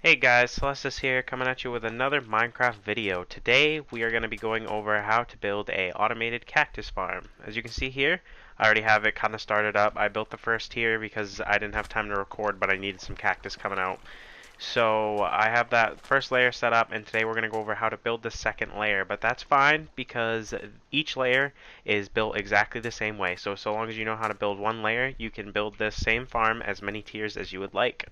Hey guys, Celestis here, coming at you with another Minecraft video. Today we are going to be going over how to build a automated cactus farm. As you can see here, I already have it kind of started up. I built the first tier because I didn't have time to record, but I needed some cactus coming out. So I have that first layer set up, and today we're going to go over how to build the second layer. But that's fine because each layer is built exactly the same way. So long as you know how to build one layer, you can build this same farm as many tiers as you would like.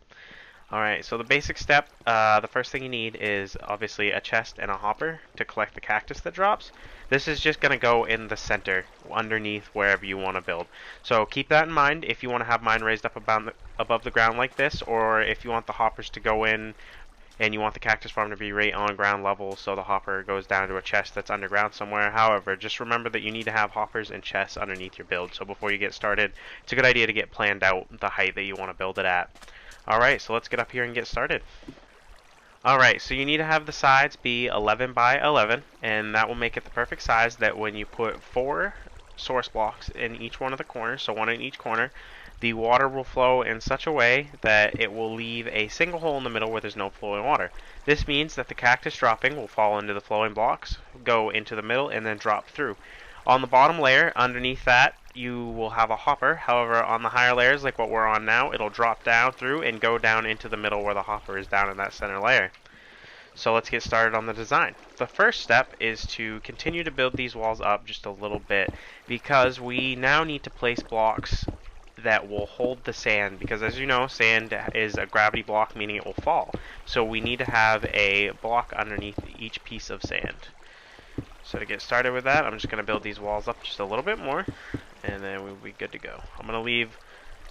Alright, so the basic step, the first thing you need is obviously a chest and a hopper to collect the cactus that drops. This is just going to go in the center, underneath wherever you want to build. So keep that in mind if you want to have mine raised up above the ground like this, or if you want the hoppers to go in and you want the cactus farm to be right on ground level so the hopper goes down to a chest that's underground somewhere. However, just remember that you need to have hoppers and chests underneath your build. So before you get started, it's a good idea to get planned out the height that you want to build it at. Alright, so let's get up here and get started. Alright, so you need to have the sides be 11 by 11, and that will make it the perfect size that when you put 4 source blocks in each one of the corners, so one in each corner, the water will flow in such a way that it will leave a single hole in the middle where there's no flowing water. This means that the cactus dropping will fall into the flowing blocks, go into the middle, and then drop through. On the bottom layer, underneath that, you will have a hopper. However, on the higher layers, like what we're on now, it'll drop down through and go down into the middle where the hopper is down in that center layer. So let's get started on the design. The first step is to continue to build these walls up just a little bit, because we now need to place blocks that will hold the sand, because as you know, sand is a gravity block, meaning it will fall. So we need to have a block underneath each piece of sand. So to get started with that, I'm just going to build these walls up just a little bit more, and then we'll be good to go. I'm going to leave,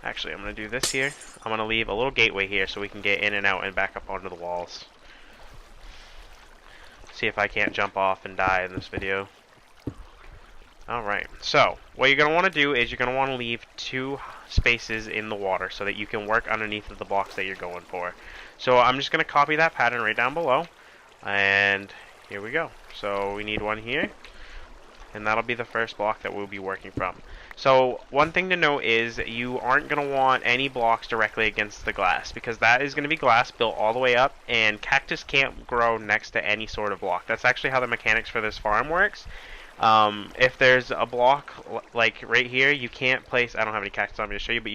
actually I'm going to do this here. I'm going to leave a little gateway here so we can get in and out and back up onto the walls. See if I can't jump off and die in this video. Alright, so what you're going to want to do is you're going to want to leave 2 spaces in the water so that you can work underneath of the blocks that you're going for. So I'm just going to copy that pattern right down below, and here we go. So we need one here, and that'll be the first block that we'll be working from. So one thing to note is you aren't going to want any blocks directly against the glass, because that is going to be glass built all the way up, and cactus can't grow next to any sort of block. That's actually how the mechanics for this farm works. If there's a block like right here, you can't place, I don't have any cactus on me to show you, but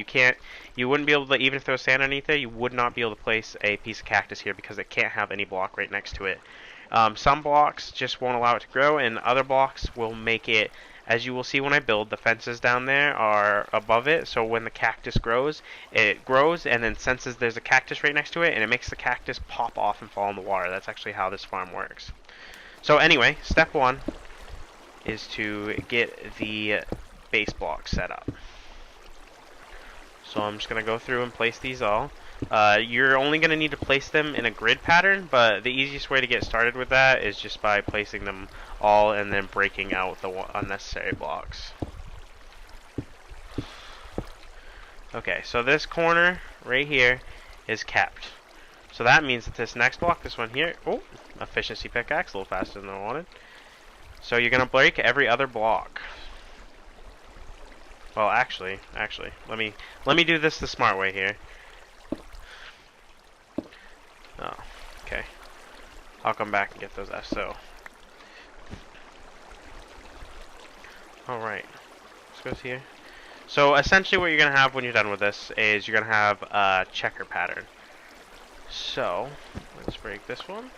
you wouldn't be able to, even if there was sand underneath it, you would not be able to place a piece of cactus here because it can't have any block right next to it. Some blocks just won't allow it to grow, and other blocks will make it, as you will see when I build, the fences down there are above it, so when the cactus grows, it grows and then senses there's a cactus right next to it, and it makes the cactus pop off and fall in the water. That's actually how this farm works. So anyway, step 1 is to get the base block set up. So I'm just going to go through and place these all. You're only going to need to place them in a grid pattern, but the easiest way to get started with that is just by placing them all and then breaking out the unnecessary blocks. Okay, so this corner right here is kept. So that means that this next block, this one here, oh, efficiency pickaxe, a little faster than I wanted. So you're going to break every other block. Well, actually, let me do this the smart way here. Oh, okay. I'll come back and get those So, alright. Let's go here. So, essentially what you're going to have when you're done with this is you're going to have a checker pattern. So, let's break this one.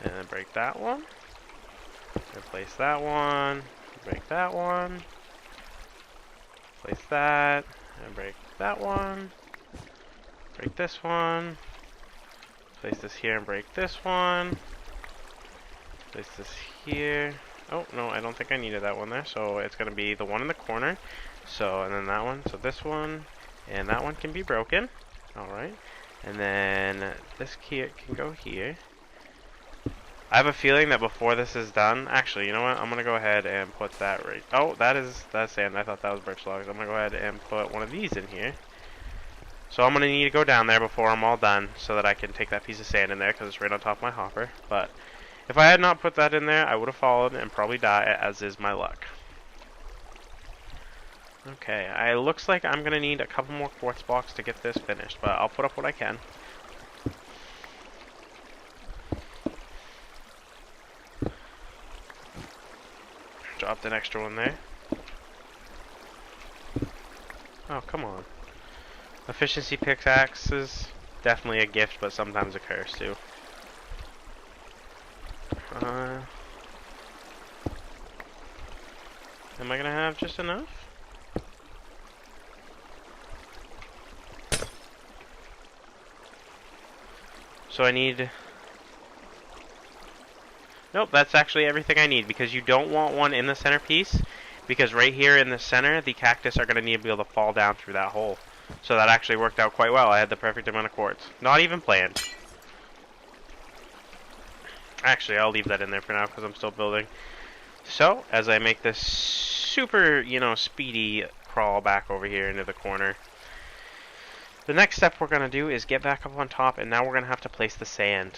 And then break that one. Replace that one, break that one, place that, and break that one, break this one, place this here and break this one, place this here. Oh, no, I don't think I needed that one there, so it's going to be the one in the corner. So, and then that one, so this one, and that one can be broken. Alright, and then this here can go here. I have a feeling that before this is done, actually, you know what? I'm going to go ahead and put that right. Oh, that's sand. I thought that was birch logs. I'm going to go ahead and put one of these in here. So I'm going to need to go down there before I'm all done so that I can take that piece of sand in there because it's right on top of my hopper. But If I had not put that in there, I would have fallen and probably died, as is my luck. Okay, it looks like I'm going to need a couple more quartz blocks to get this finished, but I'll put up what I can. Dropped an extra one there. Oh, come on. Efficiency pickaxes, definitely a gift, but sometimes a curse too. Am I gonna have just enough? So I need... Nope, that's actually everything I need, because you don't want one in the centerpiece, because right here in the center, the cactus are gonna need to be able to fall down through that hole. So that actually worked out quite well. I had the perfect amount of quartz. Not even planned. Actually, I'll leave that in there for now, because I'm still building. So, as I make this super, speedy crawl back over here into the corner, the next step we're going to do is get back up on top, and now we're going to have to place the sand.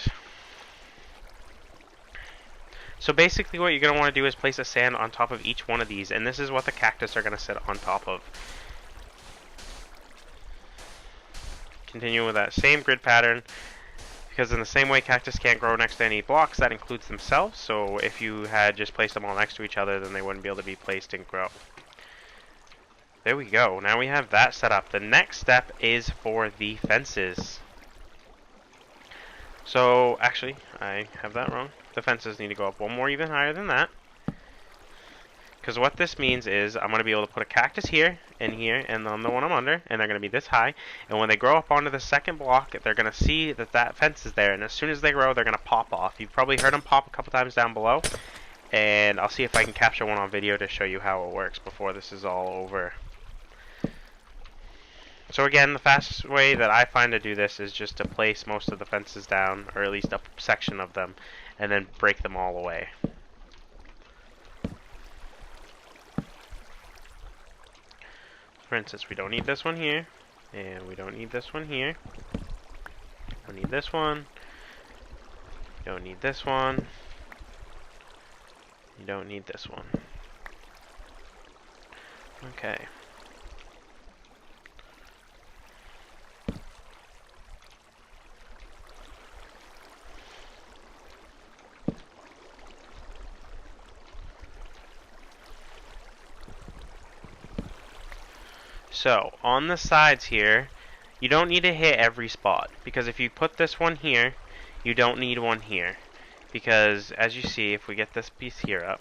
So basically what you're going to want to do is place a sand on top of each one of these, and this is what the cactus are going to sit on top of. Continue with that same grid pattern, because in the same way cactus can't grow next to any blocks, that includes themselves, so if you had just placed them all next to each other, then they wouldn't be able to be placed and grow. There we go. Now we have that set up. The next step is for the fences. So, actually, I have that wrong. The fences need to go up one more even higher than that. Because what this means is I'm going to be able to put a cactus here, and on the one I'm under, and they're going to be this high. And when they grow up onto the second block, they're going to see that that fence is there. And as soon as they grow, they're going to pop off. You've probably heard them pop a couple times down below. And I'll see if I can capture one on video to show you how it works before this is all over. So again, the fastest way that I find to do this is just to place most of the fences down, or at least a section of them, and then break them all away. For instance, we don't need this one here, and we don't need this one here. Don't need this one. Don't need this one. You don't need this one. Okay. So, on the sides here, you don't need to hit every spot, because if you put this one here, you don't need one here. Because, as you see, if we get this piece here up,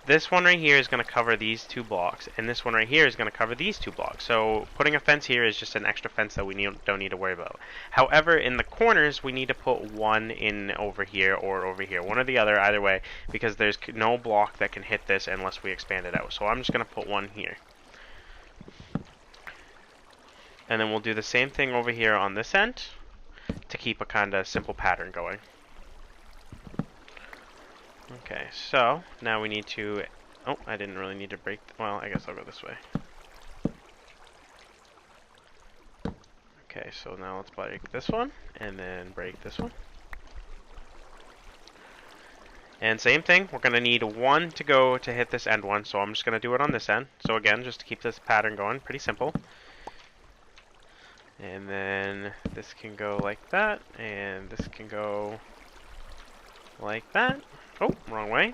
this one right here is going to cover these two blocks, and this one right here is going to cover these two blocks. So, putting a fence here is just an extra fence that we don't need to worry about. However, in the corners, we need to put one in over here or over here. One or the other, either way, because there's no block that can hit this unless we expand it out. So, I'm just going to put one here. And then we'll do the same thing over here on this end to keep a kind of simple pattern going. Okay, so now we need to... Oh, I didn't really need to break... Well, I guess I'll go this way. Okay, so now let's break this one, and then break this one. And same thing, we're going to need one to go to hit this end one, so I'm just going to do it on this end. So again, just to keep this pattern going, pretty simple. And then this can go like that, and this can go like that. Oh, wrong way.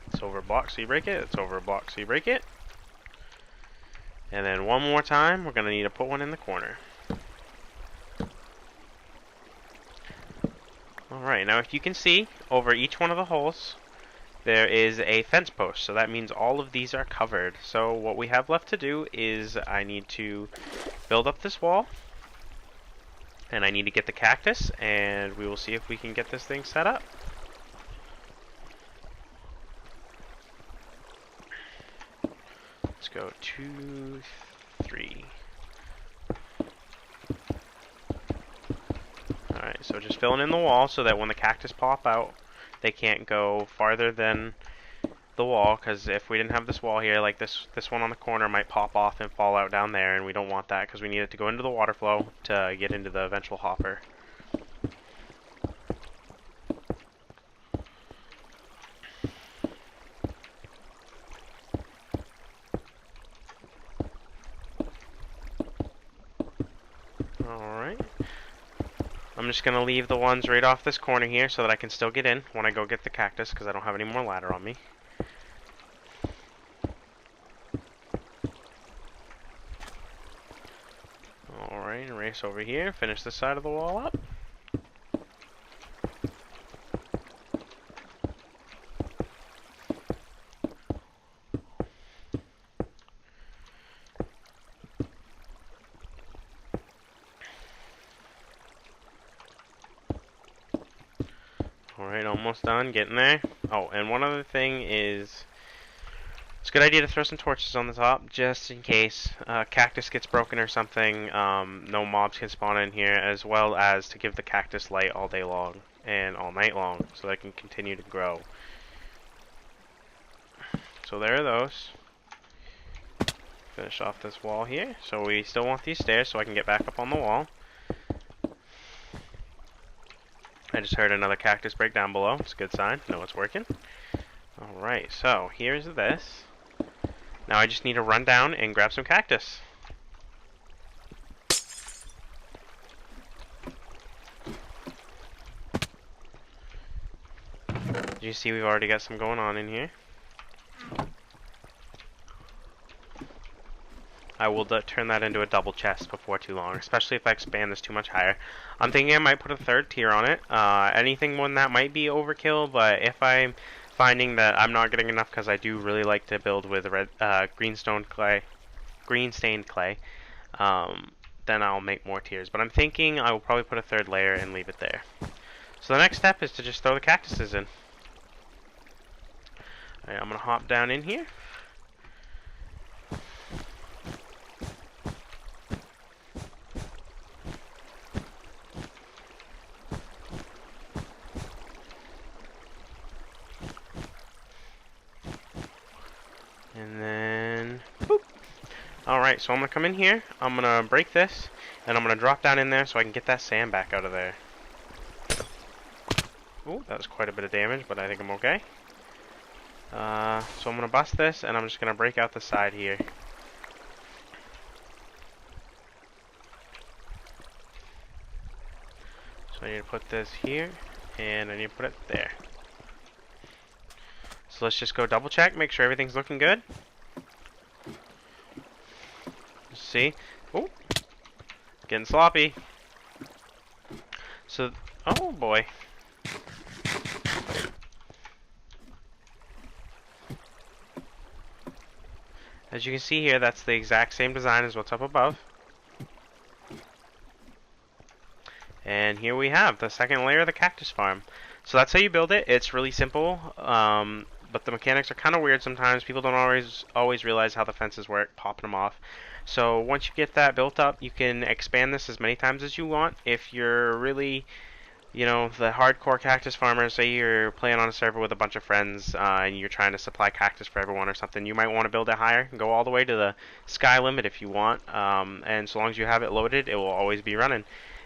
It's over a block, so you break it. It's over a block, so you break it. And then one more time, we're going to need to put one in the corner. Alright, now if you can see, over each one of the holes, there is a fence post. So that means all of these are covered. So what we have left to do is I need to build up this wall. And I need to get the cactus, and we will see if we can get this thing set up. Let's go 2, 3. Alright, so just filling in the wall so that when the cactus pop out, they can't go farther than the wall, because if we didn't have this wall here, like this one on the corner might pop off and fall out down there, and we don't want that because we need it to go into the water flow to get into the eventual hopper. Alright. I'm just going to leave the ones right off this corner here so that I can still get in when I go get the cactus, because I don't have any more ladder on me. Alright, race over here, finish this side of the wall up. Alright, almost done, getting there. Oh, and one other thing is, it's a good idea to throw some torches on the top, just in case cactus gets broken or something, no mobs can spawn in here, as well as to give the cactus light all day long and all night long, so they can continue to grow. So there are those. Finish off this wall here. So we still want these stairs so I can get back up on the wall. I just heard another cactus break down below. It's a good sign. No, it's working. Alright, so here's this. Now I just need to run down and grab some cactus. You see we've already got some going on in here. I will turn that into a double chest before too long, especially if I expand this too much higher. I'm thinking I might put a third tier on it. Anything more than that might be overkill, but if I'm finding that I'm not getting enough, because I do really like to build with green stained clay, then I'll make more tiers. But I'm thinking I will probably put a third layer and leave it there. So the next step is to just throw the cactuses in. Alright, I'm going to hop down in here. And then, boop. Alright, so I'm going to come in here, I'm going to break this, and I'm going to drop down in there so I can get that sand back out of there. Ooh, that was quite a bit of damage, but I think I'm okay. So I'm going to bust this, and I'm just going to break out the side here. So I need to put this here, and I need to put it there. So let's just go double check, make sure everything's looking good. See? Oh, getting sloppy. So, oh boy. As you can see here, that's the exact same design as what's up above. And here we have the second layer of the cactus farm. So that's how you build it. It's really simple, but the mechanics are kind of weird sometimes. People don't always realize how the fences work, popping them off. So once you get that built up, you can expand this as many times as you want. If you're really, you know, the hardcore cactus farmer, say you're playing on a server with a bunch of friends and you're trying to supply cactus for everyone or something, you might want to build it higher and go all the way to the sky limit if you want. And so long as you have it loaded, it will always be running.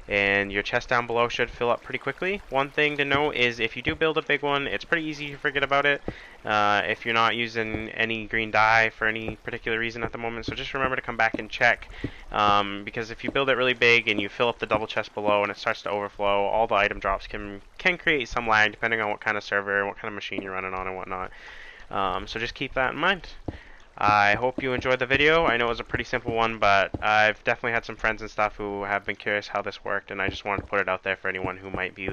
And your chest down below should fill up pretty quickly. One thing to note is if you do build a big one, it's pretty easy to forget about it if you're not using any green dye for any particular reason at the moment. So just remember to come back and check, because if you build it really big and you fill up the double chest below and it starts to overflow, all the item drops can create some lag depending on what kind of server and what kind of machine you're running on and whatnot. So just keep that in mind. I hope you enjoyed the video. I know it was a pretty simple one, but I've definitely had some friends and stuff who have been curious how this worked, and I just wanted to put it out there for anyone who might be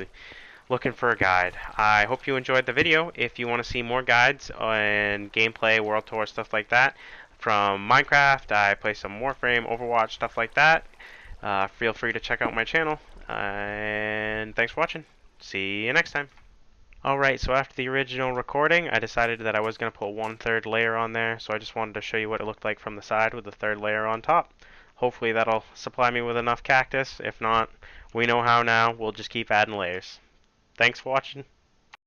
looking for a guide. I hope you enjoyed the video. If you want to see more guides and gameplay, world tour, stuff like that from Minecraft, I play some Warframe, Overwatch, stuff like that, feel free to check out my channel, and thanks for watching. See you next time. Alright, so after the original recording, I decided that I was going to put 1/3 layer on there, so I just wanted to show you what it looked like from the side with the third layer on top. Hopefully that'll supply me with enough cactus. If not, we know how now. We'll just keep adding layers. Thanks for watching.